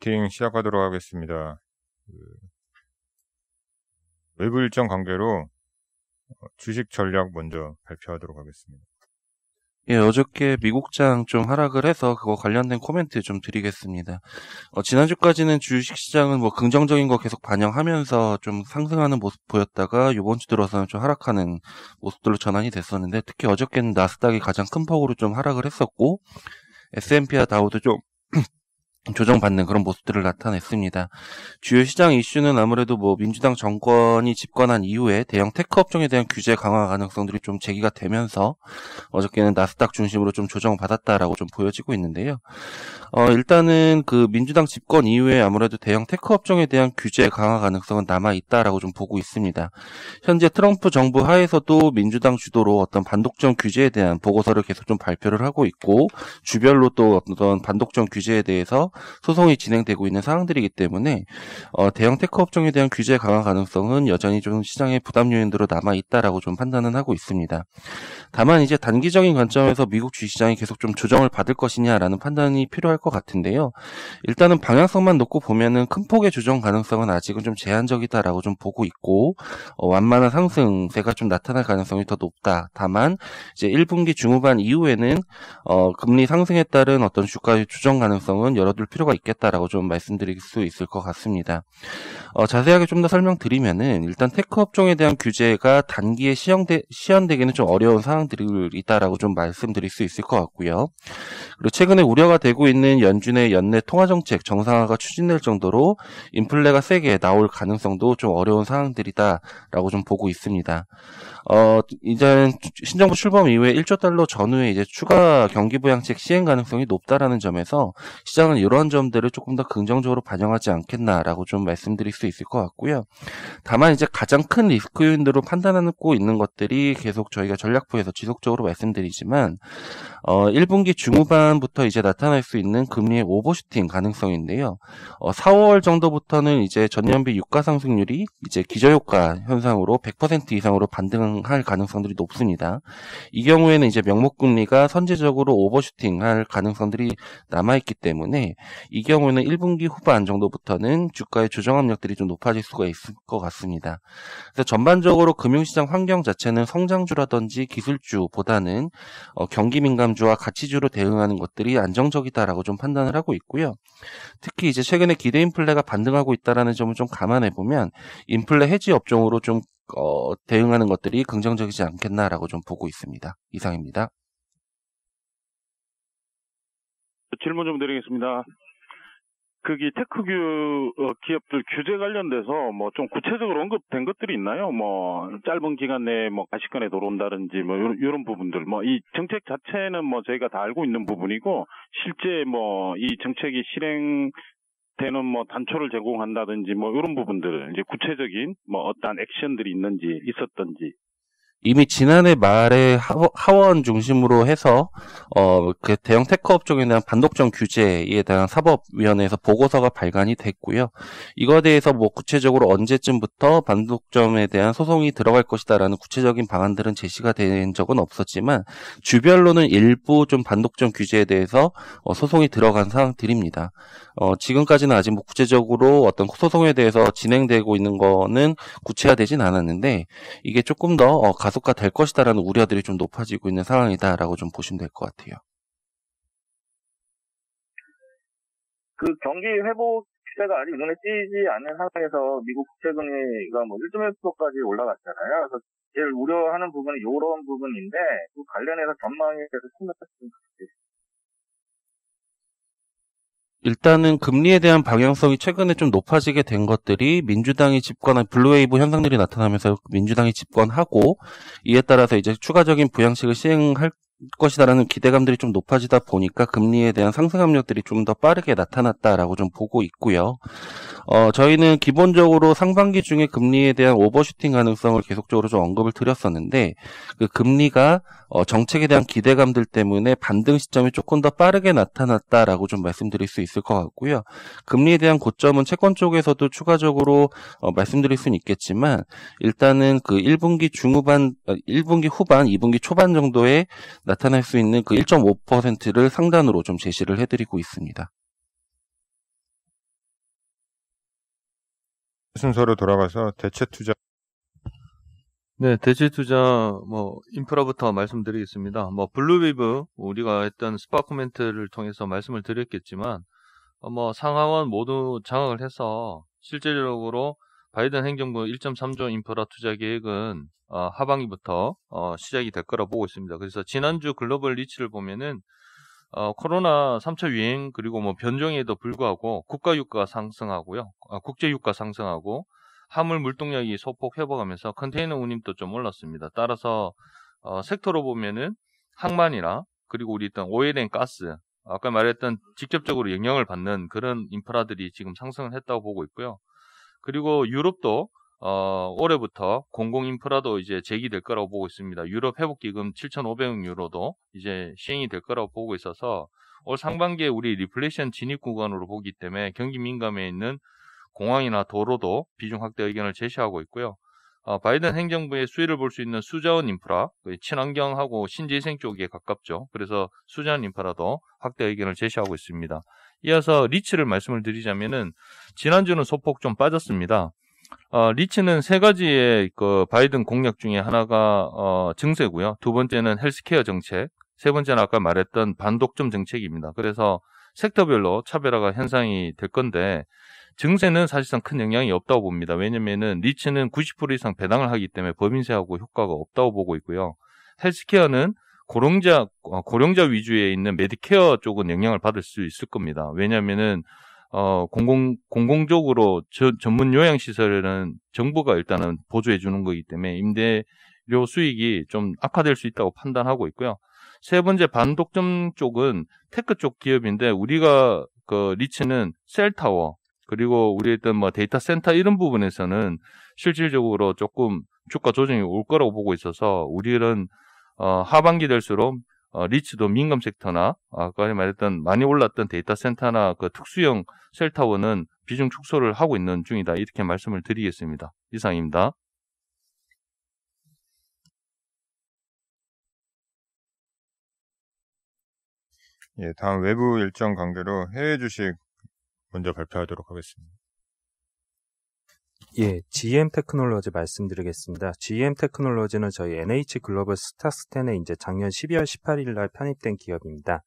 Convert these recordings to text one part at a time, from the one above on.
미팅 시작하도록 하겠습니다. 외부 일정 관계로 주식 전략 먼저 발표하도록 하겠습니다. 예, 어저께 미국장 좀 하락을 해서 그거 관련된 코멘트 좀 드리겠습니다. 지난주까지는 주식시장은 뭐 긍정적인 거 계속 반영하면서 좀 상승하는 모습 보였다가 요번 주 들어서는 좀 하락하는 모습들로 전환이 됐었는데, 특히 어저께는 나스닥이 가장 큰 폭으로 좀 하락을 했었고, S&P와 다우도 좀 조정받는 그런 모습들을 나타냈습니다. 주요 시장 이슈는 아무래도 뭐 민주당 정권이 집권한 이후에 대형 테크 업종에 대한 규제 강화 가능성들이 좀 제기가 되면서 어저께는 나스닥 중심으로 좀 조정받았다라고 좀 보여지고 있는데요. 일단은 그 민주당 집권 이후에 아무래도 대형 테크 업종에 대한 규제 강화 가능성은 남아있다라고 좀 보고 있습니다. 현재 트럼프 정부 하에서도 민주당 주도로 어떤 반독점 규제에 대한 보고서를 계속 좀 발표를 하고 있고, 주별로 또 어떤 반독점 규제에 대해서 소송이 진행되고 있는 상황들이기 때문에 대형 테크 업종에 대한 규제 강화 가능성은 여전히 좀 시장의 부담 요인으로 남아있다라고 좀 판단은 하고 있습니다. 다만 이제 단기적인 관점에서 미국 주식시장이 계속 좀 조정을 받을 것이냐라는 판단이 필요할 것 같은데요. 일단은 방향성만 놓고 보면은 큰 폭의 조정 가능성은 아직은 좀 제한적이다라고 좀 보고 있고, 완만한 상승세가 좀 나타날 가능성이 더 높다. 다만 이제 1분기 중후반 이후에는 금리 상승에 따른 어떤 주가의 조정 가능성은 열어둘 필요가 있겠다라고 좀 말씀드릴 수 있을 것 같습니다. 자세하게 좀 더 설명드리면은, 일단 테크 업종에 대한 규제가 단기에 시연되기는 좀 어려운 상황들이 있다라고 좀 말씀드릴 수 있을 것 같고요. 그리고 최근에 우려가 되고 있는 연준의 연내 통화정책 정상화가 추진될 정도로 인플레가 세게 나올 가능성도 좀 어려운 상황들이다라고 좀 보고 있습니다. 이제 신정부 출범 이후에 1조 달러 전후에 이제 추가 경기 부양책 시행 가능성이 높다라는 점에서 시장은 이러한 점들을 조금 더 긍정적으로 반영하지 않겠나라고 좀 말씀드릴 수 있을 것 같고요. 다만 이제 가장 큰 리스크 요인으로 판단하고 있는 것들이 계속 저희가 전략부에서 지속적으로 말씀드리지만, 1분기 중후반부터 이제 나타날 수 있는 금리의 오버슈팅 가능성인데요. 4월 정도부터는 이제 전년비 유가 상승률이 이제 기저효과 현상으로 100% 이상으로 반등할 가능성들이 높습니다. 이 경우에는 이제 명목금리가 선제적으로 오버슈팅할 가능성들이 남아있기 때문에, 이 경우에는 1분기 후반 정도부터는 주가의 조정 압력들이 좀 높아질 수가 있을 것 같습니다. 그래서 전반적으로 금융시장 환경 자체는 성장주라든지 기술주보다는 경기 민감주와 가치주로 대응하는 것들이 안정적이다라고 좀 판단을 하고 있고요. 특히 이제 최근에 기대 인플레가 반등하고 있다라는 점을 좀 감안해 보면 인플레 해지 업종으로 좀 대응하는 것들이 긍정적이지 않겠나라고 좀 보고 있습니다. 이상입니다. 질문 좀 드리겠습니다. 거기 테크 기업들 규제 관련돼서 뭐 좀 구체적으로 언급된 것들이 있나요? 뭐 짧은 기간 내에 뭐 가시권에 들어온다든지 뭐 이런 부분들, 뭐 이 정책 자체는 뭐 저희가 다 알고 있는 부분이고, 실제 뭐 이 정책이 실행되는 뭐 단초를 제공한다든지 뭐 이런 부분들, 이제 구체적인 뭐 어떠한 액션들이 있었던지. 이미 지난해 말에 하원 중심으로 해서 그 대형 테크 업종에 대한 반독점 규제에 대한 사법위원회에서 보고서가 발간이 됐고요. 이거에 대해서 뭐 구체적으로 언제쯤부터 반독점에 대한 소송이 들어갈 것이다라는 구체적인 방안들은 제시가 된 적은 없었지만, 주별로는 일부 좀 반독점 규제에 대해서 소송이 들어간 상황들입니다. 지금까지는 아직 뭐 구체적으로 어떤 소송에 대해서 진행되고 있는 거는 구체화되진 않았는데, 이게 조금 더 가속화 될 것이다라는 우려들이 좀 높아지고 있는 상황이다라고 좀 보시면 될 것 같아요. 그 경기 회복 추세가 아직 눈에 띄지 않는 상황에서 미국 국채금리가 뭐 1.1%까지 올라갔잖아요. 그래서 제일 우려하는 부분이 이런 부분인데, 그 관련해서 전망에 대해서 설명 좀 부탁드립니다. 일단은 금리에 대한 방향성이 최근에 좀 높아지게 된 것들이 민주당이 집권한 블루웨이브 현상들이 나타나면서 민주당이 집권하고, 이에 따라서 이제 추가적인 부양책을 시행할 것이다라는 기대감들이 좀 높아지다 보니까 금리에 대한 상승 압력들이 좀 더 빠르게 나타났다라고 좀 보고 있고요. 저희는 기본적으로 상반기 중에 금리에 대한 오버슈팅 가능성을 계속적으로 좀 언급을 드렸었는데, 그 금리가 정책에 대한 기대감들 때문에 반등 시점이 조금 더 빠르게 나타났다라고 좀 말씀드릴 수 있을 것 같고요. 금리에 대한 고점은 채권 쪽에서도 추가적으로 말씀드릴 수는 있겠지만, 일단은 그 1분기 후반, 2분기 초반 정도에 나타날 수 있는 그 1.5%를 상단으로 좀 제시를 해드리고 있습니다. 순서로 돌아가서 대체 투자. 네, 대체 투자, 인프라부터 말씀드리겠습니다. 블루비브, 우리가 했던 스파크 멘트를 통해서 말씀을 드렸겠지만, 상하원 모두 장악을 해서, 실질적으로 바이든 행정부 1.3조 인프라 투자 계획은, 하반기부터, 시작이 될 거라 보고 있습니다. 그래서 지난주 글로벌 리치를 보면은, 코로나 3차 유행, 그리고 변종에도 불구하고, 국가 유가 상승하고요, 국제 유가 상승하고, 화물 물동력이 소폭 회복하면서 컨테이너 운임도 좀 올랐습니다. 따라서 섹터로 보면은 항만이나 그리고 우리 있던 오일 앤 가스, 아까 말했던 직접적으로 영향을 받는 그런 인프라들이 지금 상승을 했다고 보고 있고요. 그리고 유럽도 올해부터 공공 인프라도 이제 재기될 거라고 보고 있습니다. 유럽 회복기금 7,500억 유로도 이제 시행이 될 거라고 보고 있어서 올 상반기에 우리 리플레이션 진입 구간으로 보기 때문에 경기 민감에 있는 공항이나 도로도 비중 확대 의견을 제시하고 있고요. 바이든 행정부의 수혜를 볼 수 있는 수자원 인프라, 친환경하고 신재생 쪽에 가깝죠. 그래서 수자원 인프라도 확대 의견을 제시하고 있습니다. 이어서 리츠를 말씀을 드리자면은 지난주는 소폭 좀 빠졌습니다. 리츠는 세 가지의 그 바이든 공약 중에 하나가 증세고요. 두 번째는 헬스케어 정책, 세 번째는 아까 말했던 반독점 정책입니다. 그래서 섹터별로 차별화가 현상이 될 건데 증세는 사실상 큰 영향이 없다고 봅니다. 왜냐면은 리츠는 90% 이상 배당을 하기 때문에 법인세하고 효과가 없다고 보고 있고요. 헬스케어는 고령자 위주에 있는 메디케어 쪽은 영향을 받을 수 있을 겁니다. 왜냐면은 공공적으로 전문 요양시설에는 정부가 일단은 보조해 주는 거기 때문에 임대료 수익이 좀 악화될 수 있다고 판단하고 있고요. 세 번째 반독점 쪽은 테크 쪽 기업인데 우리가 그 리츠는 셀타워 그리고 우리 했던 데이터 센터 이런 부분에서는 실질적으로 조금 주가 조정이 올 거라고 보고 있어서 우리는 하반기 될수록 리츠도 민감 섹터나 아까 말했던 많이 올랐던 데이터 센터나 그 특수형 셀타워는 비중 축소를 하고 있는 중이다. 이렇게 말씀을 드리겠습니다. 이상입니다. 예, 다음 외부 일정 관계로 해외 주식 먼저 발표하도록 하겠습니다. 예, GM 테크놀로지 말씀드리겠습니다. GM 테크놀로지는 저희 NH 글로벌 스탁스10에 이제 작년 12월 18일 날 편입된 기업입니다.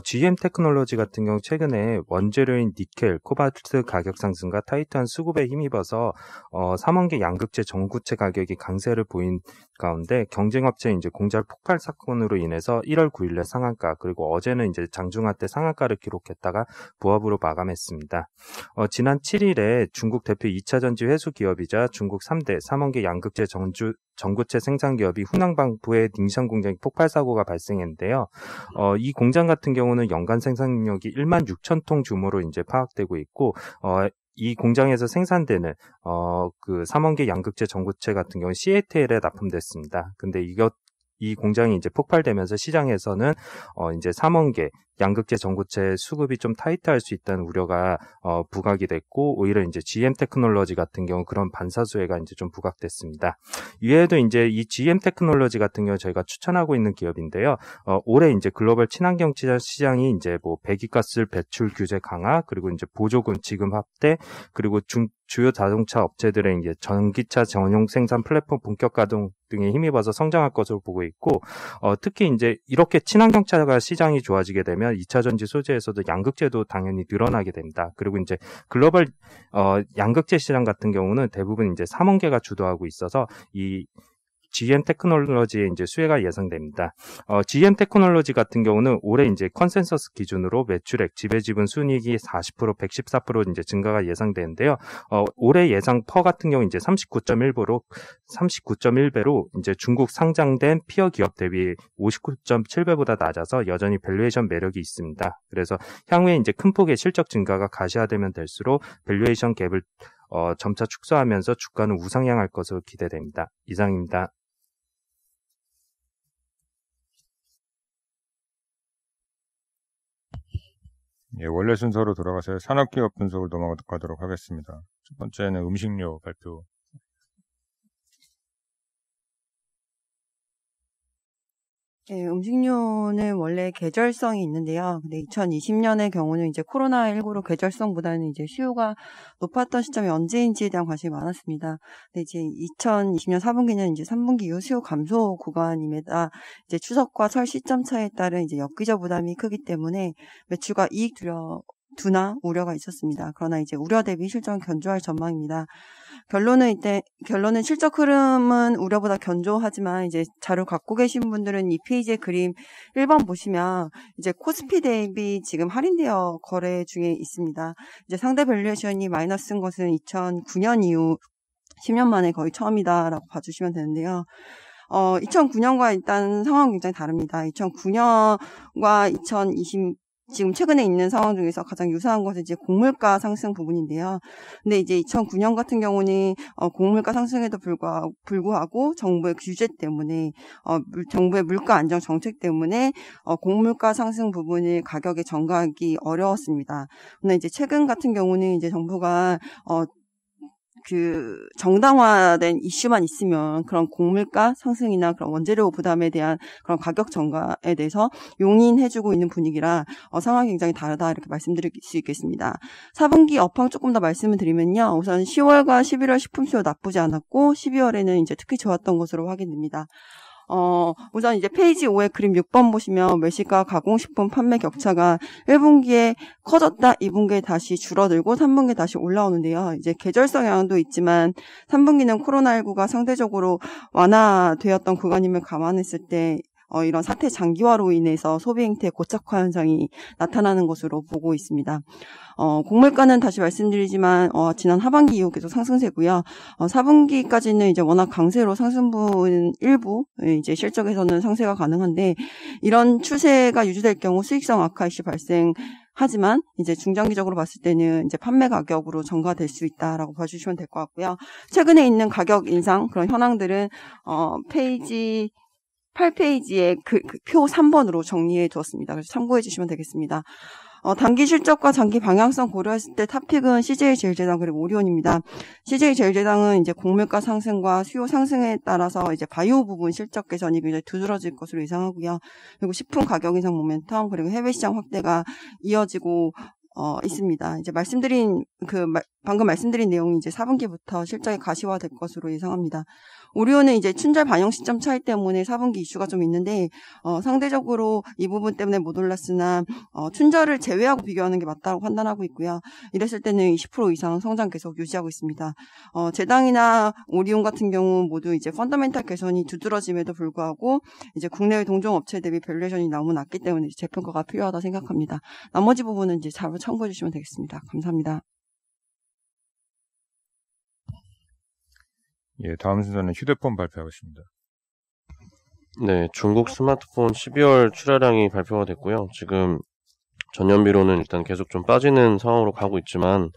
GM 테크놀로지 같은 경우 최근에 원재료인 니켈, 코발트 가격 상승과 타이트한 수급에 힘입어서 3원계 양극재 전구체 가격이 강세를 보인 가운데 경쟁업체 이제 공장 폭발 사건으로 인해서 1월 9일에 상한가 그리고 어제는 이제 장중하 때 상한가를 기록했다가 부합으로 마감했습니다. 지난 7일에 중국 대표 2차 전지 회수 기업이자 중국 3대 3원계 양극재 전구체 생산 기업이 후낭방부의 닝션 공장에 폭발 사고가 발생했는데요. 이 공장 같은 경우는 연간 생산력이 1만 6천 통 규모로 이제 파악되고 있고 이 공장에서 생산되는 그 3원계 양극재 전구체 같은 경우는 CATL에 납품됐습니다. 근데 이 공장이 이제 폭발되면서 시장에서는 이제 3원계 양극재 전구체 수급이 좀 타이트할 수 있다는 우려가 부각이 됐고 오히려 이제 GM 테크놀로지 같은 경우 그런 반사수혜가 이제 좀 부각됐습니다. 이외에도 이제 이 GM 테크놀로지 같은 경우 저희가 추천하고 있는 기업인데요. 올해 이제 글로벌 친환경 시장이 이제 배기가스 배출 규제 강화 그리고 이제 보조금 지급 확대 그리고 주요 자동차 업체들의 이제 전기차 전용 생산 플랫폼 본격 가동 등에 힘입어서 성장할 것으로 보고 있고 특히 이제 이렇게 친환경차가 시장이 좋아지게 되면 2차 전지 소재에서도 양극재도 당연히 늘어나게 됩니다. 그리고 이제 글로벌 양극재 시장 같은 경우는 대부분 이제 3원계가 주도하고 있어서 이 GM 테크놀로지의 이제 수혜가 예상됩니다. GM 테크놀로지 같은 경우는 올해 이제 컨센서스 기준으로 매출액, 지배지분 순이익이 40%, 114% 이제 증가가 예상되는데요. 올해 예상 퍼 같은 경우 이제 39.1배로 이제 중국 상장된 피어 기업 대비 59.7배보다 낮아서 여전히 밸류에이션 매력이 있습니다. 그래서 향후에 이제 큰 폭의 실적 증가가 가시화되면 될수록 밸류에이션 갭을 점차 축소하면서 주가는 우상향할 것으로 기대됩니다. 이상입니다. 예, 원래 순서로 돌아가서 산업기업 분석을 넘어가도록 하겠습니다. 첫 번째는 음식료 발표. 네, 음식료는 원래 계절성이 있는데요. 근데 2020년의 경우는 이제 코로나19로 계절성보다는 이제 수요가 높았던 시점이 언제인지에 대한 관심이 많았습니다. 근데 이제 2020년 4분기는 이제 3분기 이후 수요 감소 구간임에다 이제 추석과 설 시점 차에 따른 이제 엽기적 부담이 크기 때문에 매출과 이익 둔화 우려가 있었습니다. 그러나 이제 우려 대비 실적은 견조할 전망입니다. 결론은 실적 흐름은 우려보다 견조하지만 이제 자료 갖고 계신 분들은 이 페이지의 그림 1번 보시면 이제 코스피 대비 지금 할인되어 거래 중에 있습니다. 이제 상대 밸류에이션이 마이너스인 것은 2009년 이후 10년 만에 거의 처음이다라고 봐주시면 되는데요. 2009년과 일단 상황은 굉장히 다릅니다. 2009년과 2020 지금 최근에 있는 상황 중에서 가장 유사한 것은 이제 곡물가 상승 부분인데요. 근데 이제 2009년 같은 경우는 곡물가 상승에도 불구하고 정부의 규제 때문에 정부의 물가 안정 정책 때문에 곡물가 상승 부분을 가격에 전가하기 어려웠습니다. 근데 이제 최근 같은 경우는 이제 정부가 그 정당화된 이슈만 있으면 그런 곡물가 상승이나 그런 원재료 부담에 대한 그런 가격 전가에 대해서 용인해주고 있는 분위기라 상황이 굉장히 다르다 이렇게 말씀드릴 수 있겠습니다. 4분기 업황 조금 더 말씀을 드리면요. 우선 10월과 11월 식품 수요 나쁘지 않았고 12월에는 이제 특히 좋았던 것으로 확인됩니다. 우선 이제 페이지 5의 그림 6번 보시면 외식과 가공식품 판매 격차가 1분기에 커졌다, 2분기에 다시 줄어들고 3분기에 다시 올라오는데요. 이제 계절성 영향도 있지만 3분기는 코로나19가 상대적으로 완화되었던 구간임을 감안했을 때 이런 사태 장기화로 인해서 소비 행태의 고착화 현상이 나타나는 것으로 보고 있습니다. 곡물가는 다시 말씀드리지만 지난 하반기 이후 계속 상승세고요. 4분기까지는 이제 워낙 강세로 상승분 일부 이제 실적에서는 상세가 가능한데 이런 추세가 유지될 경우 수익성 악화 이슈 발생하지만 이제 중장기적으로 봤을 때는 이제 판매 가격으로 전가될 수 있다라고 봐주시면 될 것 같고요. 최근에 있는 가격 인상 그런 현황들은 페이지 8페이지에 표 3번으로 정리해 두었습니다. 그래서 참고해 주시면 되겠습니다. 단기 실적과 장기 방향성 고려했을 때 탑픽은 CJ제일제당 그리고 오리온입니다. CJ제일제당은 이제 곡물가 상승과 수요 상승에 따라서 이제 바이오 부분 실적 개선이 굉장히 두드러질 것으로 예상하고요. 그리고 식품 가격 인상 모멘텀 그리고 해외 시장 확대가 이어지고 있습니다. 이제 방금 말씀드린 내용이 이제 4분기부터 실적이 가시화될 것으로 예상합니다. 오리온은 이제 춘절 반영 시점 차이 때문에 4분기 이슈가 좀 있는데, 상대적으로 이 부분 때문에 못 올랐으나, 춘절을 제외하고 비교하는 게 맞다고 판단하고 있고요. 이랬을 때는 20% 이상 성장 계속 유지하고 있습니다. 제당이나 오리온 같은 경우 모두 이제 펀더멘탈 개선이 두드러짐에도 불구하고, 이제 국내외 동종 업체 대비 밸류에이션이 너무 낮기 때문에 재평가가 필요하다 생각합니다. 나머지 부분은 이제 자료 참고해 주시면 되겠습니다. 감사합니다. 예, 다음 순서는 휴대폰 발표하겠습니다. 네, 중국 스마트폰 12월 출하량이 발표가 됐고요. 지금 전년비로는 일단 계속 좀 빠지는 상황으로 가고 있지만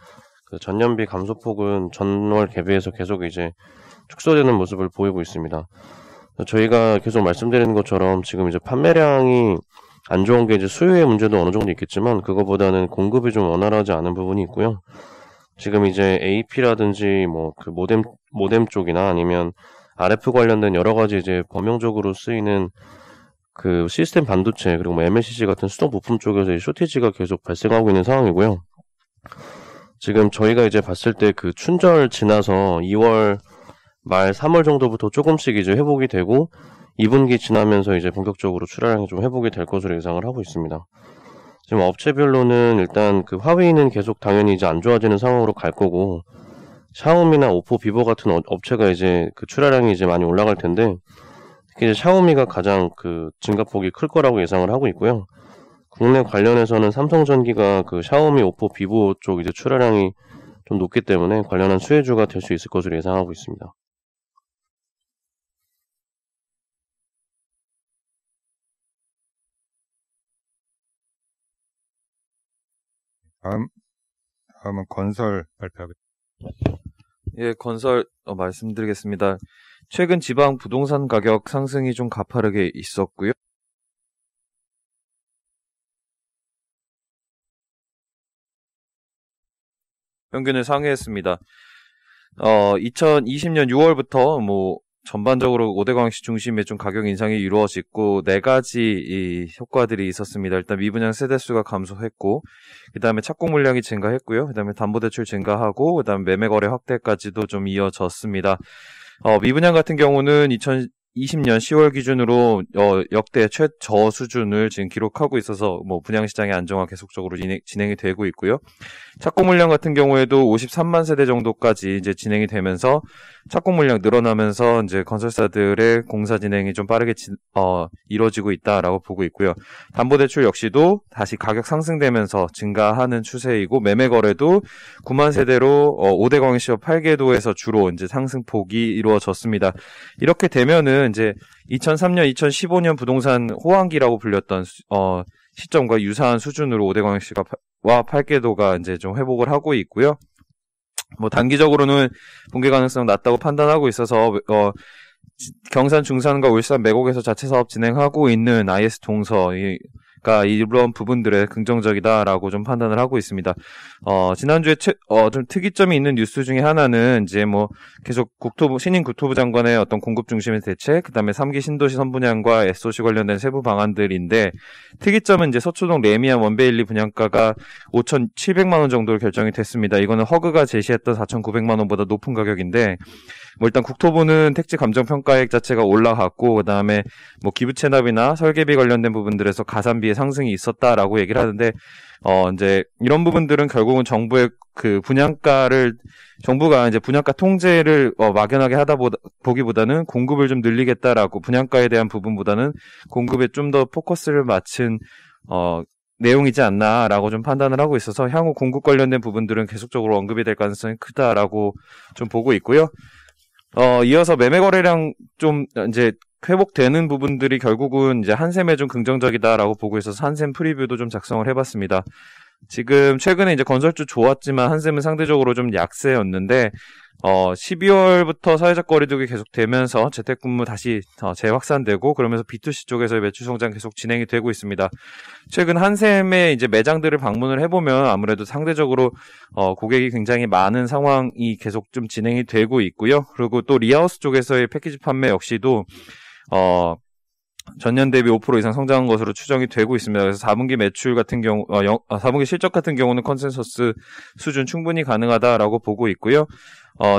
그 전년비 감소폭은 전월 대비해서 계속 이제 축소되는 모습을 보이고 있습니다. 저희가 계속 말씀드리는 것처럼 지금 이제 판매량이 안 좋은 게 이제 수요의 문제도 어느 정도 있겠지만 그거보다는 공급이 좀 원활하지 않은 부분이 있고요. 지금 이제 AP라든지 뭐 그 모뎀 쪽이나 아니면 RF 관련된 여러 가지 이제 범용적으로 쓰이는 그 시스템 반도체 그리고 뭐 MLCC 같은 수동 부품 쪽에서 쇼티지가 계속 발생하고 있는 상황이고요. 지금 저희가 이제 봤을 때 그 춘절 지나서 2월 말 3월 정도부터 조금씩 이제 회복이 되고 2분기 지나면서 이제 본격적으로 출하량이 좀 회복이 될 것으로 예상을 하고 있습니다. 지금 업체별로는 일단 그 화웨이는 계속 당연히 이제 안 좋아지는 상황으로 갈 거고 샤오미나 오포, 비보 같은 업체가 이제 그 출하량이 이제 많이 올라갈 텐데 특히 이제 샤오미가 가장 그 증가폭이 클 거라고 예상을 하고 있고요. 국내 관련해서는 삼성전기가 그 샤오미, 오포, 비보 쪽 이제 출하량이 좀 높기 때문에 관련한 수혜주가 될 수 있을 것으로 예상하고 있습니다. 다음은 건설 발표하겠습니다. 예, 건설 말씀드리겠습니다. 최근 지방 부동산 가격 상승이 좀 가파르게 있었고요. 평균을 상회했습니다. 2020년 6월부터 전반적으로 5대 광역시 중심의 좀 가격 인상이 이루어졌고 4가지 이 효과들이 있었습니다. 일단 미분양 세대수가 감소했고 그 다음에 착공 물량이 증가했고요. 그 다음에 담보대출 증가하고 그 다음에 매매거래 확대까지도 좀 이어졌습니다. 미분양 같은 경우는 2020년 10월 기준으로 역대 최저 수준을 지금 기록하고 있어서 뭐 분양시장의 안정화 계속적으로 진행이 되고 있고요. 착공 물량 같은 경우에도 53만 세대 정도까지 이제 진행이 되면서 착공 물량 늘어나면서 이제 건설사들의 공사 진행이 좀 빠르게 이루어지고 있다라고 보고 있고요. 담보대출 역시도 다시 가격 상승되면서 증가하는 추세이고 매매 거래도 9만 세대로 5대 광역시와 8개도에서 주로 이제 상승폭이 이루어졌습니다. 이렇게 되면은 이제 2003년, 2015년 부동산 호황기라고 불렸던 시점과 유사한 수준으로 5대 광역시와 8개도가 이제 좀 회복을 하고 있고요. 뭐 단기적으로는 붕괴 가능성 낮다고 판단하고 있어서 경산 중산과 울산 매곡에서 자체 사업 진행하고 있는 IS 동서가 이런 부분들에 긍정적이다라고 좀 판단을 하고 있습니다. 지난주에 좀 특이점이 있는 뉴스 중에 하나는 이제 뭐 계속 신임 국토부 장관의 어떤 공급 중심의 대책, 그다음에 3기 신도시 선분양과 SOC 관련된 세부 방안들인데 특이점은 이제 서초동 레미안 원베일리 분양가가 5,700만 원 정도로 결정이 됐습니다. 이거는 허그가 제시했던 4,900만 원보다 높은 가격인데 뭐 일단 국토부는 택지 감정 평가액 자체가 올라갔고 그다음에 뭐 기부 체납이나 설계비 관련된 부분들에서 가산비의 상승이 있었다라고 얘기를 하는데 이제 이런 부분들은 결국은 정부의 그 정부가 이제 분양가 통제를 막연하게 보기보다는 공급을 좀 늘리겠다라고 분양가에 대한 부분보다는 공급에 좀 더 포커스를 맞춘 내용이지 않나라고 좀 판단을 하고 있어서 향후 공급 관련된 부분들은 계속적으로 언급이 될 가능성이 크다라고 좀 보고 있고요. 이어서 매매 거래량 좀 이제 회복되는 부분들이 결국은 이제 한샘에 좀 긍정적이다라고 보고 있어서 한샘 프리뷰도 좀 작성을 해봤습니다. 지금 최근에 이제 건설주 좋았지만 한샘은 상대적으로 좀 약세였는데 12월부터 사회적 거리두기 계속되면서 재택근무 다시 재확산되고 그러면서 B2C 쪽에서의 매출 성장 계속 진행이 되고 있습니다. 최근 한샘의 이제 매장들을 방문을 해보면 아무래도 상대적으로 고객이 굉장히 많은 상황이 계속 좀 진행이 되고 있고요. 그리고 또 리하우스 쪽에서의 패키지 판매 역시도 전년 대비 5% 이상 성장한 것으로 추정이 되고 있습니다. 그래서 4분기 매출 같은 경우, 4분기 실적 같은 경우는 컨센서스 수준 충분히 가능하다라고 보고 있고요.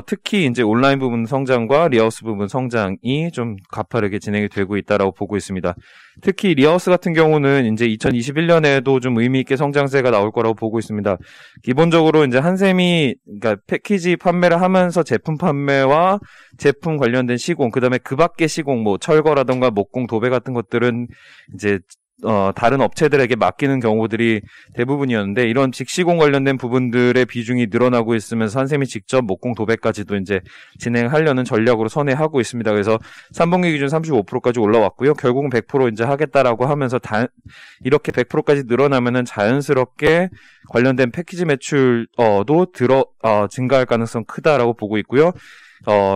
특히 이제 온라인 부분 성장과 리하우스 부분 성장이 좀 가파르게 진행이 되고 있다라고 보고 있습니다. 특히 리하우스 같은 경우는 이제 2021년에도 좀 의미 있게 성장세가 나올 거라고 보고 있습니다. 기본적으로 이제 한샘이 그러니까 패키지 판매를 하면서 제품 판매와 제품 관련된 시공, 그다음에 그 밖의 시공, 뭐 철거라던가 목공, 도배 같은 것들은 이제 다른 업체들에게 맡기는 경우들이 대부분이었는데 이런 직시공 관련된 부분들의 비중이 늘어나고 있으면서 한샘이 직접 목공 도배까지도 이제 진행하려는 전략으로 선회하고 있습니다. 그래서 3분기 기준 35%까지 올라왔고요. 결국은 100% 이제 하겠다라고 하면서 이렇게 100%까지 늘어나면은 자연스럽게 관련된 패키지 매출도 증가할 가능성 크다라고 보고 있고요.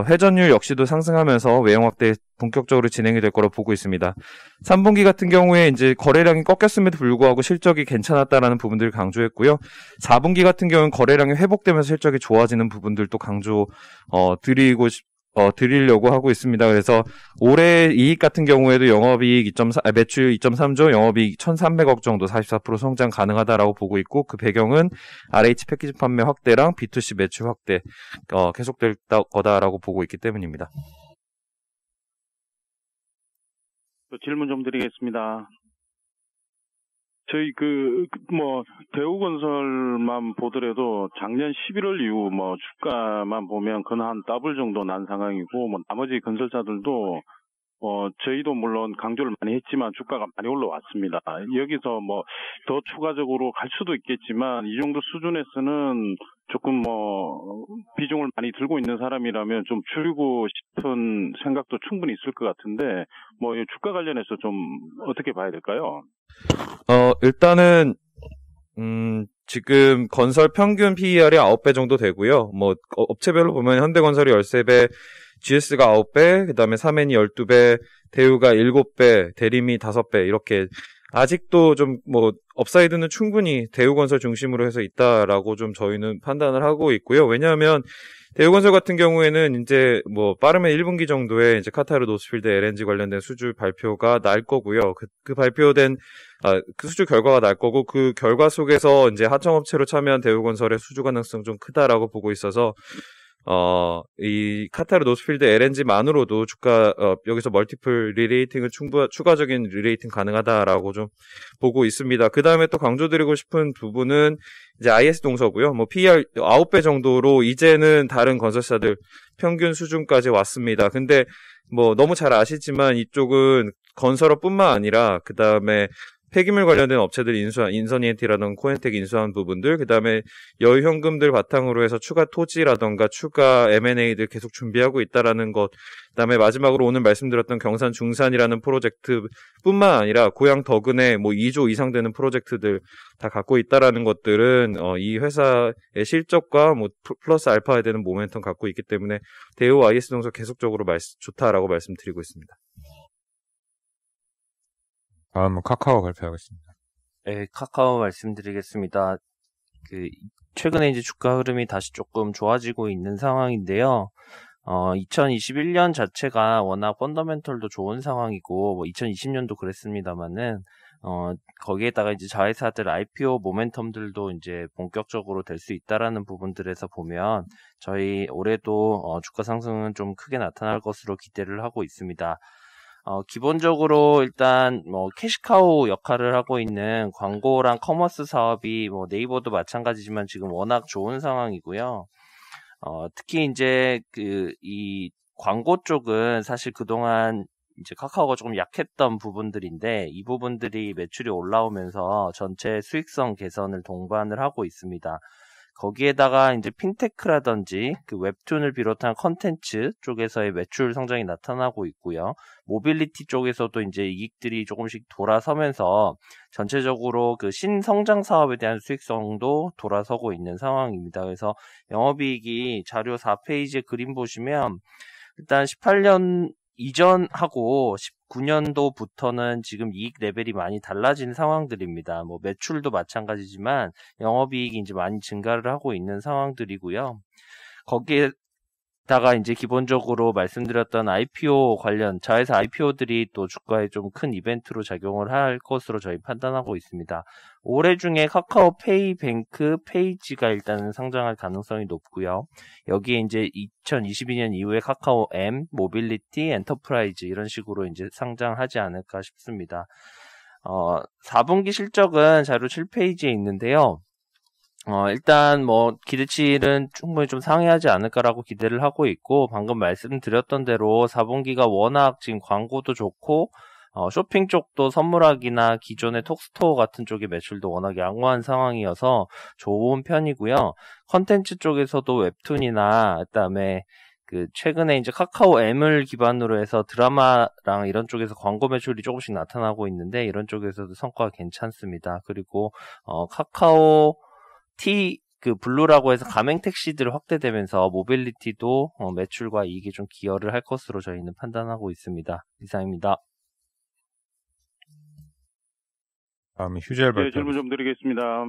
회전율 역시도 상승하면서 외형 확대 본격적으로 진행이 될 거로 보고 있습니다. 3분기 같은 경우에 이제 거래량이 꺾였음에도 불구하고 실적이 괜찮았다라는 부분들을 강조했고요. 4분기 같은 경우는 거래량이 회복되면서 실적이 좋아지는 부분들도 드리려고 하고 있습니다. 그래서 올해 이익 같은 경우에도 영업이익 매출 2.3조, 영업이익 1,300억 정도 44% 성장 가능하다라고 보고 있고 그 배경은 RH 패키지 판매 확대랑 B2C 매출 확대 계속될 거다라고 보고 있기 때문입니다. 질문 좀 드리겠습니다. 저희 대우건설만 보더라도 작년 11월 이후 주가만 보면 한 더블 정도 난 상황이고 나머지 건설사들도 저희도 물론 강조를 많이 했지만 주가가 많이 올라왔습니다. 여기서 더 추가적으로 갈 수도 있겠지만 이 정도 수준에서는 조금 비중을 많이 들고 있는 사람이라면 좀 줄이고 싶은 생각도 충분히 있을 것 같은데 이 주가 관련해서 좀 어떻게 봐야 될까요? 일단은 지금 건설 평균 PER이 9배 정도 되고요. 업체별로 보면 현대건설이 13배, GS가 9배, 그 다음에 사멘이 12배, 대우가 7배, 대림이 5배, 이렇게 아직도 좀 뭐 업사이드는 충분히 대우건설 중심으로 해서 있다라고 좀 저희는 판단을 하고 있고요. 왜냐하면 대우건설 같은 경우에는 이제 뭐 빠르면 1분기 정도에 이제 카타르 노스필드 LNG 관련된 수주 발표가 날 거고요. 그 발표된 그 수주 결과가 날 거고, 그 결과 속에서 이제 하청업체로 참여한 대우건설의 수주 가능성 좀 크다라고 보고 있어서 이 카타르 노스필드 LNG만으로도 주가 여기서 멀티플 리레이팅은 추가적인 리레이팅 가능하다라고 좀 보고 있습니다. 그 다음에 또 강조드리고 싶은 부분은 이제 IS 동서고요. 뭐 PER 9배 정도로 이제는 다른 건설사들 평균 수준까지 왔습니다. 근데 뭐 너무 잘 아시지만 이쪽은 건설업뿐만 아니라 그 다음에 폐기물 관련된 업체들 인선 ENT라든가 코엔텍 인수한 부분들, 그 다음에 여유 현금들 바탕으로 해서 추가 토지라든가 추가 M&A들 계속 준비하고 있다라는 것, 그 다음에 마지막으로 오늘 말씀드렸던 경산 중산이라는 프로젝트뿐만 아니라 고향 덕은에 뭐 2조 이상 되는 프로젝트들 다 갖고 있다라는 것들은 이 회사의 실적과 뭐 플러스 알파에 되는 모멘텀 갖고 있기 때문에 대우 IS 동서 계속적으로 좋다라고 말씀드리고 있습니다. 다음은 카카오 발표하겠습니다. 네, 카카오 말씀드리겠습니다. 최근에 이제 주가 흐름이 다시 조금 좋아지고 있는 상황인데요. 2021년 자체가 워낙 펀더멘털도 좋은 상황이고, 뭐 2020년도 그랬습니다만은, 거기에다가 이제 자회사들 IPO 모멘텀들도 이제 본격적으로 될 수 있다라는 부분들에서 보면, 저희 올해도 주가 상승은 좀 크게 나타날 것으로 기대를 하고 있습니다. 기본적으로 일단 뭐 캐시카우 역할을 하고 있는 광고랑 커머스 사업이 뭐 네이버도 마찬가지지만 지금 워낙 좋은 상황이고요. 특히 이제 이 광고 쪽은 사실 그동안 이제 카카오가 조금 약했던 부분들인데, 이 부분들이 매출이 올라오면서 전체 수익성 개선을 동반을 하고 있습니다. 거기에다가 이제 핀테크라든지 그 웹툰을 비롯한 컨텐츠 쪽에서의 매출 성장이 나타나고 있고요. 모빌리티 쪽에서도 이제 이익들이 조금씩 돌아서면서 전체적으로 그 신성장 사업에 대한 수익성도 돌아서고 있는 상황입니다. 그래서 영업이익이 자료 4페이지에 그림 보시면 일단 18년 이전하고 19년도부터는 지금 이익 레벨이 많이 달라진 상황들입니다. 뭐 매출도 마찬가지지만 영업이익이 이제 많이 증가를 하고 있는 상황들이고요. 거기에다가 이제 기본적으로 말씀드렸던 IPO 관련 자회사 IPO들이 또 주가에 좀 큰 이벤트로 작용을 할 것으로 저희 판단하고 있습니다. 올해 중에 카카오페이 뱅크 페이지가 일단은 상장할 가능성이 높고요. 여기에 이제 2022년 이후에 카카오 M, 모빌리티, 엔터프라이즈 이런 식으로 이제 상장하지 않을까 싶습니다. 4분기 실적은 자료 7페이지에 있는데요. 일단 뭐 기대치는 충분히 좀 상회하지 않을까라고 기대를 하고 있고, 방금 말씀드렸던 대로 4분기가 워낙 지금 광고도 좋고 쇼핑 쪽도 선물하기나 기존의 톡스토어 같은 쪽의 매출도 워낙 양호한 상황이어서 좋은 편이고요. 컨텐츠 쪽에서도 웹툰이나 그다음에 최근에 이제 카카오 M을 기반으로 해서 드라마랑 이런 쪽에서 광고 매출이 조금씩 나타나고 있는데, 이런 쪽에서도 성과가 괜찮습니다. 그리고 카카오 T 블루라고 해서 가맹 택시들 확대되면서 모빌리티도 매출과 이익에 좀 기여를 할 것으로 저희는 판단하고 있습니다. 이상입니다. 다음에 휴젤 발표. 네, 질문 좀 드리겠습니다.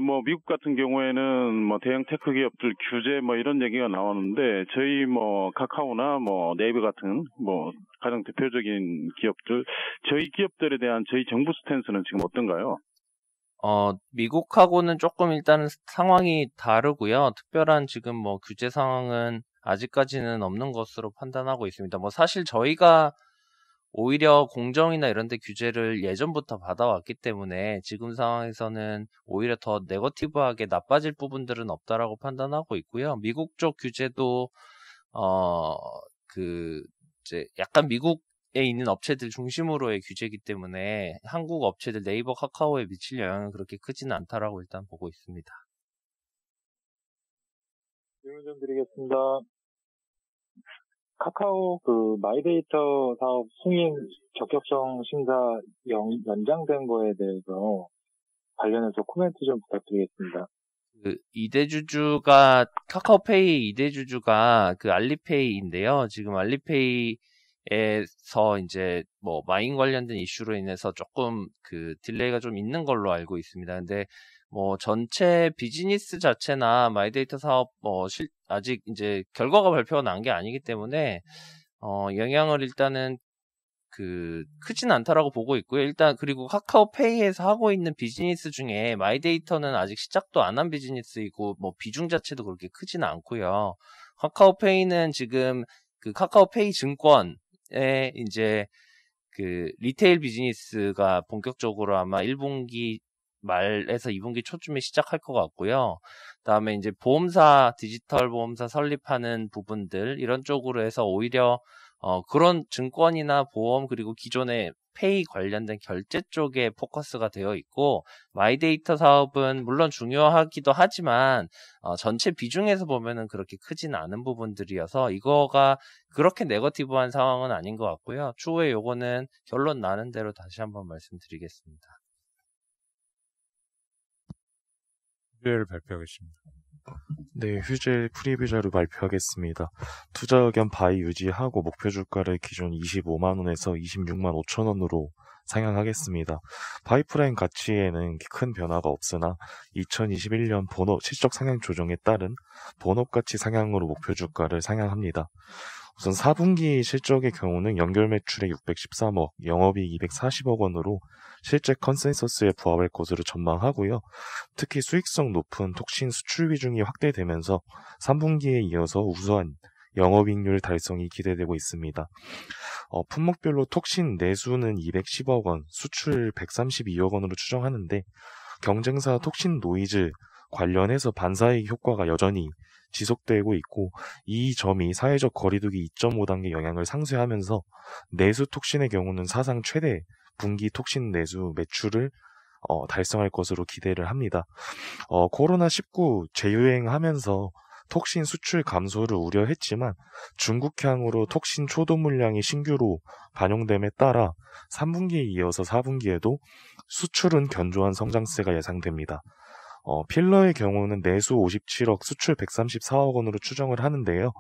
뭐 미국 같은 경우에는 뭐 대형 테크 기업들 규제 뭐 이런 얘기가 나왔는데, 저희 뭐 카카오나 뭐 네이버 같은 뭐 가장 대표적인 기업들, 저희 기업들에 대한 저희 정부 스탠스는 지금 어떤가요? 미국하고는 조금 일단은 상황이 다르고요. 특별한 지금 뭐 규제 상황은 아직까지는 없는 것으로 판단하고 있습니다. 뭐 사실 저희가 오히려 공정이나 이런 데 규제를 예전부터 받아왔기 때문에 지금 상황에서는 오히려 더 네거티브하게 나빠질 부분들은 없다라고 판단하고 있고요. 미국 쪽 규제도 이제 약간 미국에 있는 업체들 중심으로의 규제이기 때문에 한국 업체들 네이버, 카카오에 미칠 영향은 그렇게 크지는 않다라고 일단 보고 있습니다. 질문 좀 드리겠습니다. 카카오 마이데이터 사업 승인 적격성 심사 연장된 거에 대해서 관련해서 코멘트 좀 부탁드리겠습니다. 카카오페이 2대 주주가 알리페이인데요. 지금 알리페이의 에서 이제 뭐 마인 관련된 이슈로 인해서 조금 그 딜레이가 좀 있는 걸로 알고 있습니다. 근데 뭐 전체 비즈니스 자체나 마이데이터 사업 아직 이제 결과가 발표가 난 게 아니기 때문에 영향을 일단은 크진 않다라고 보고 있고요. 일단 그리고 카카오페이에서 하고 있는 비즈니스 중에 마이데이터는 아직 시작도 안 한 비즈니스이고 뭐 비중 자체도 그렇게 크지는 않고요. 카카오페이는 지금 그 카카오페이 증권에 이제 그 리테일 비즈니스가 본격적으로 아마 1분기 말에서 2분기 초쯤에 시작할 것 같고요. 그다음에 이제 보험사, 디지털 보험사 설립하는 부분들 이런 쪽으로 해서 오히려 그런 증권이나 보험 그리고 기존의 페이 관련된 결제 쪽에 포커스가 되어 있고 마이데이터 사업은 물론 중요하기도 하지만 전체 비중에서 보면은 그렇게 크진 않은 부분들이어서 이거가 그렇게 네거티브한 상황은 아닌 것 같고요. 추후에 요거는 결론 나는 대로 다시 한번 말씀드리겠습니다. 휴재를 발표하겠습니다. 네, 휴재 프리뷰 자료 발표하겠습니다. 투자 의견 바이 유지하고 목표 주가를 기존 25만 원에서 26만 5천 원으로 상향하겠습니다. 파이프라인 가치에는 큰 변화가 없으나 2021년 본업 실적 상향 조정에 따른 본업 가치 상향으로 목표 주가를 상향합니다. 우선 4분기 실적의 경우는 연결 매출액 613억, 영업이익 240억 원으로 실제 컨센서스에 부합할 것으로 전망하고요. 특히 수익성 높은 톡신 수출 비중이 확대되면서 3분기에 이어서 우수한 영업이익률 달성이 기대되고 있습니다. 품목별로 톡신 내수는 210억 원, 수출 132억 원으로 추정하는데 경쟁사 톡신 노이즈 관련해서 반사이익 효과가 여전히 지속되고 있고 이 점이 사회적 거리두기 2.5단계 영향을 상쇄하면서 내수 톡신의 경우는 사상 최대 분기 톡신 내수 매출을 달성할 것으로 기대를 합니다. 코로나19 재유행하면서 톡신 수출 감소를 우려했지만 중국향으로 톡신 초도 물량이 신규로 반영됨에 따라 3분기에 이어서 4분기에도 수출은 견조한 성장세가 예상됩니다. 필러의 경우는 내수 57억, 수출 134억 원으로 추정을 하는데요.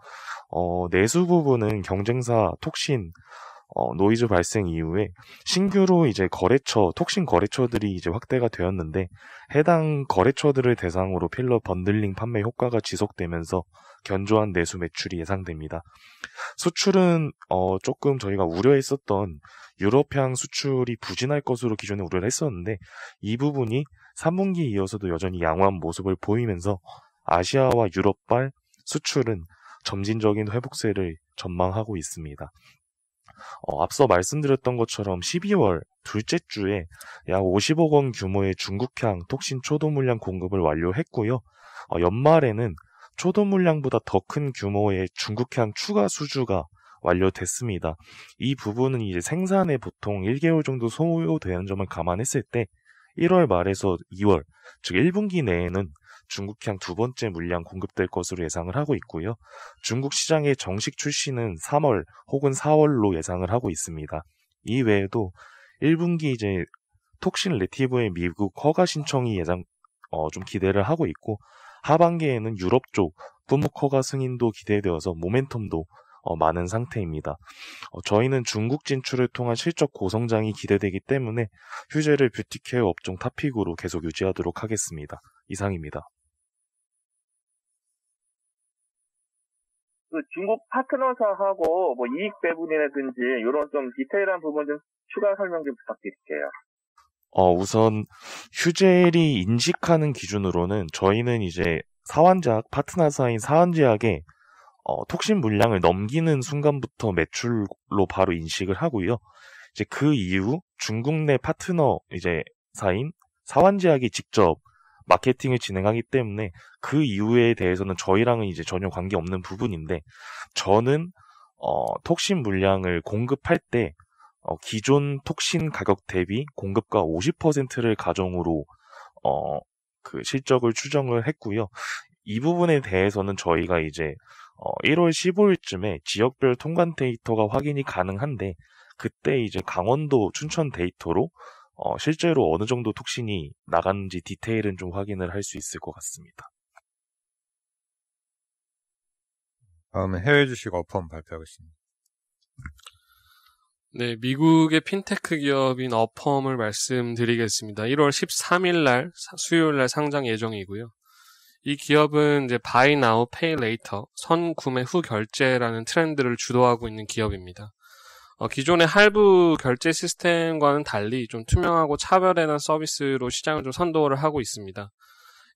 내수 부분은 경쟁사 톡신 노이즈 발생 이후에 신규로 이제 톡신 거래처들이 이제 확대가 되었는데 해당 거래처들을 대상으로 필러 번들링 판매 효과가 지속되면서 견조한 내수 매출이 예상됩니다. 수출은 조금 저희가 우려했었던 유럽향 수출이 부진할 것으로 기존에 우려를 했었는데 이 부분이 3분기에 이어서도 여전히 양호한 모습을 보이면서 아시아와 유럽발 수출은 점진적인 회복세를 전망하고 있습니다. 앞서 말씀드렸던 것처럼 12월 둘째 주에 약 50억 원 규모의 중국향 톡신 초도 물량 공급을 완료했고요. 연말에는 초도 물량보다 더 큰 규모의 중국향 추가 수주가 완료됐습니다. 이 부분은 이제 생산에 보통 1개월 정도 소요되는 점을 감안했을 때 1월 말에서 2월, 즉 1분기 내에는 중국향 두 번째 물량 공급될 것으로 예상을 하고 있고요. 중국 시장의 정식 출시는 3월 혹은 4월로 예상을 하고 있습니다. 이 외에도 1분기 이제 톡신 레티브의 미국 허가 신청이 좀 기대를 하고 있고 하반기에는 유럽 쪽 품목 허가 승인도 기대되어서 모멘텀도 많은 상태입니다. 저희는 중국 진출을 통한 실적 고성장이 기대되기 때문에 휴재를 뷰티케어 업종 탑픽으로 계속 유지하도록 하겠습니다. 이상입니다. 중국 파트너사하고 뭐 이익 배분이라든지 이런 좀 디테일한 부분 좀 추가 설명 좀 부탁드릴게요. 우선 휴젤이 인식하는 기준으로는 저희는 이제 파트너사인 사환제약에 톡신 물량을 넘기는 순간부터 매출로 바로 인식을 하고요. 이제 그 이후 중국 내 파트너 사인 사환제약이 직접 마케팅을 진행하기 때문에 그 이후에 대해서는 저희랑은 이제 전혀 관계없는 부분인데 저는 톡신 물량을 공급할 때 기존 톡신 가격 대비 공급가 50%를 가정으로 그 실적을 추정을 했고요. 이 부분에 대해서는 저희가 이제 1월 15일쯤에 지역별 통관 데이터가 확인이 가능한데 그때 이제 강원도 춘천 데이터로 실제로 어느 정도 톡신이 나갔는지 디테일은 좀 확인을 할 수 있을 것 같습니다. 다음에 해외 주식 어펌 발표하겠습니다. 네, 미국의 핀테크 기업인 어펌을 말씀드리겠습니다. 1월 13일 날 수요일 날 상장 예정이고요. 이 기업은 이제 Buy Now, Pay Later, 선구매 후 결제라는 트렌드를 주도하고 있는 기업입니다. 기존의 할부 결제 시스템과는 달리 좀 투명하고 차별화된 서비스로 시장을 좀 선도를 하고 있습니다.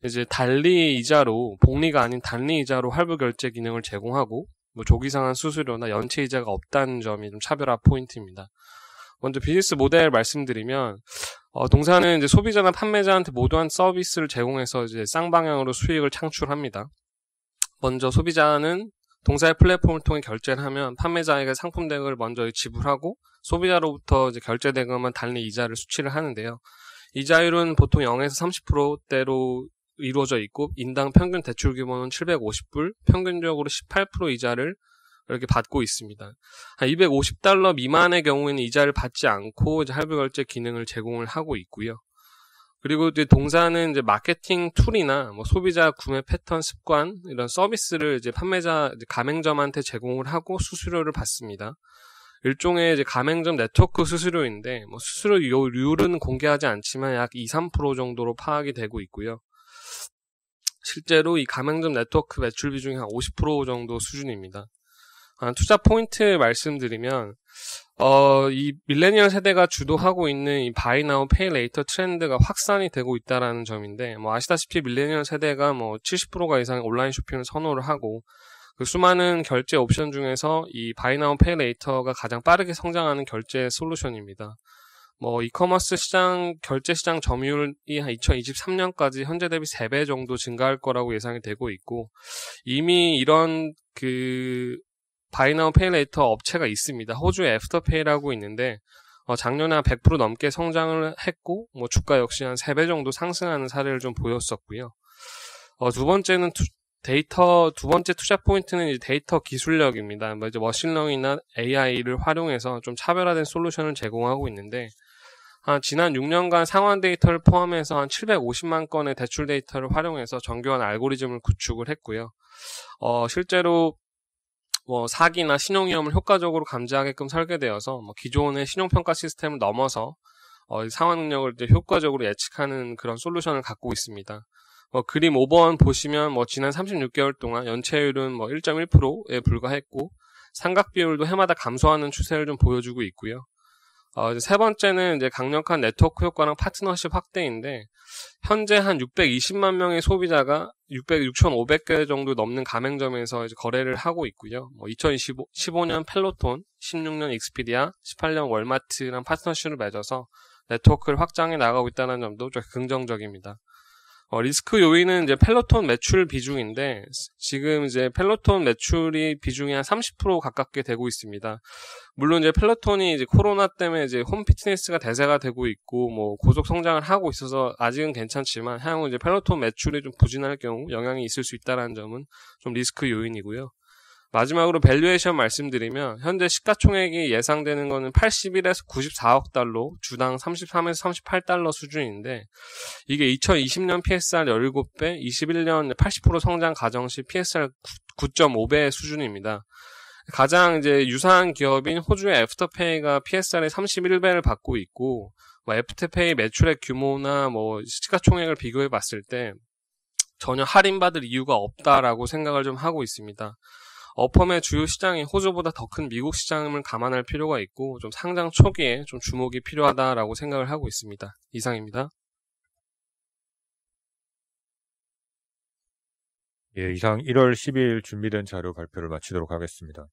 이제 단리 이자로, 복리가 아닌 단리 이자로 할부 결제 기능을 제공하고, 뭐 조기 상환 수수료나 연체 이자가 없다는 점이 좀 차별화 포인트입니다. 먼저 비즈니스 모델 말씀드리면, 동사는 이제 소비자나 판매자한테 모두한 서비스를 제공해서 이제 쌍방향으로 수익을 창출합니다. 먼저 소비자는 동사의 플랫폼을 통해 결제를 하면 판매자에게 상품 대금을 먼저 지불하고 소비자로부터 이제 결제 대금만 단리 이자를 수취를 하는데요. 이자율은 보통 0에서 30%대로 이루어져 있고 인당 평균 대출 규모는 750불, 평균적으로 18% 이자를 이렇게 받고 있습니다. 한 $250 미만의 경우에는 이자를 받지 않고 이제 할부 결제 기능을 제공을 하고 있고요. 그리고 이제 동사는 이제 마케팅 툴이나 뭐 소비자 구매 패턴 습관 이런 서비스를 이제 판매자 이제 가맹점한테 제공을 하고 수수료를 받습니다. 일종의 이제 가맹점 네트워크 수수료인데 뭐 수수료율은 공개하지 않지만 약 2-3% 정도로 파악이 되고 있고요. 실제로 이 가맹점 네트워크 매출 비중이 한 50% 정도 수준입니다. 투자 포인트 말씀드리면 이 밀레니얼 세대가 주도하고 있는 이 Buy Now, Pay Later 트렌드가 확산이 되고 있다라는 점인데 뭐 아시다시피 밀레니얼 세대가 뭐 70%가 이상 온라인 쇼핑을 선호를 하고 그 수많은 결제 옵션 중에서 이 Buy Now, Pay Later가 가장 빠르게 성장하는 결제 솔루션입니다. 뭐 이커머스 시장 결제 시장 점유율이 한 2023년까지 현재 대비 3배 정도 증가할 거라고 예상이 되고 있고 이미 이런 그 Buy Now, Pay Later 업체가 있습니다. 호주의 애프터페이라고 있는데 작년에 한 100% 넘게 성장을 했고 뭐 주가 역시 한 3배 정도 상승하는 사례를 좀 보였었고요. 두 번째 투자 포인트는 이제 데이터 기술력입니다. 뭐 이제 머신러닝이나 AI를 활용해서 좀 차별화된 솔루션을 제공하고 있는데 지난 6년간 상환 데이터를 포함해서 한 750만 건의 대출 데이터를 활용해서 정교한 알고리즘을 구축을 했고요. 실제로 뭐 사기나 신용위험을 효과적으로 감지하게끔 설계되어서 뭐 기존의 신용평가 시스템을 넘어서 상환 능력을 이제 효과적으로 예측하는 그런 솔루션을 갖고 있습니다. 그림 5번 보시면 뭐 지난 36개월 동안 연체율은 뭐 1.1%에 불과했고 상각 비율도 해마다 감소하는 추세를 좀 보여주고 있고요. 이제 세 번째는 이제 강력한 네트워크 효과랑 파트너십 확대인데 현재 한 620만 명의 소비자가 6,500개 정도 넘는 가맹점에서 이제 거래를 하고 있고요. 2015년 펠로톤, 16년 익스피디아, 18년 월마트랑 파트너십을 맺어서 네트워크를 확장해 나가고 있다는 점도 좀 긍정적입니다. 리스크 요인은 이제 펠로톤 매출 비중인데 지금 이제 펠로톤 매출이 비중이 한 30% 가깝게 되고 있습니다. 물론 이제 펠로톤이 이제 코로나 때문에 이제 홈 피트니스가 대세가 되고 있고 뭐 고속 성장을 하고 있어서 아직은 괜찮지만 향후 이제 펠로톤 매출이 좀 부진할 경우 영향이 있을 수 있다는 점은 좀 리스크 요인이고요. 마지막으로 밸류에이션 말씀드리면 현재 시가총액이 예상되는 거는 81에서 94억 달러, 주당 33에서 38달러 수준인데 이게 2020년 PSR 17배, 21년 80% 성장 가정 시 PSR 9.5배 수준입니다. 가장 이제 유사한 기업인 호주의 애프터페이가 PSR의 31배를 받고 있고 애프터페이 매출의 규모나 뭐 시가총액을 비교해 봤을 때 전혀 할인받을 이유가 없다라고 생각을 좀 하고 있습니다. 어펌의 주요 시장이 호주보다 더 큰 미국 시장을 감안할 필요가 있고 좀 상장 초기에 좀 주목이 필요하다라고 생각을 하고 있습니다. 이상입니다. 예, 이상 1월 12일 준비된 자료 발표를 마치도록 하겠습니다.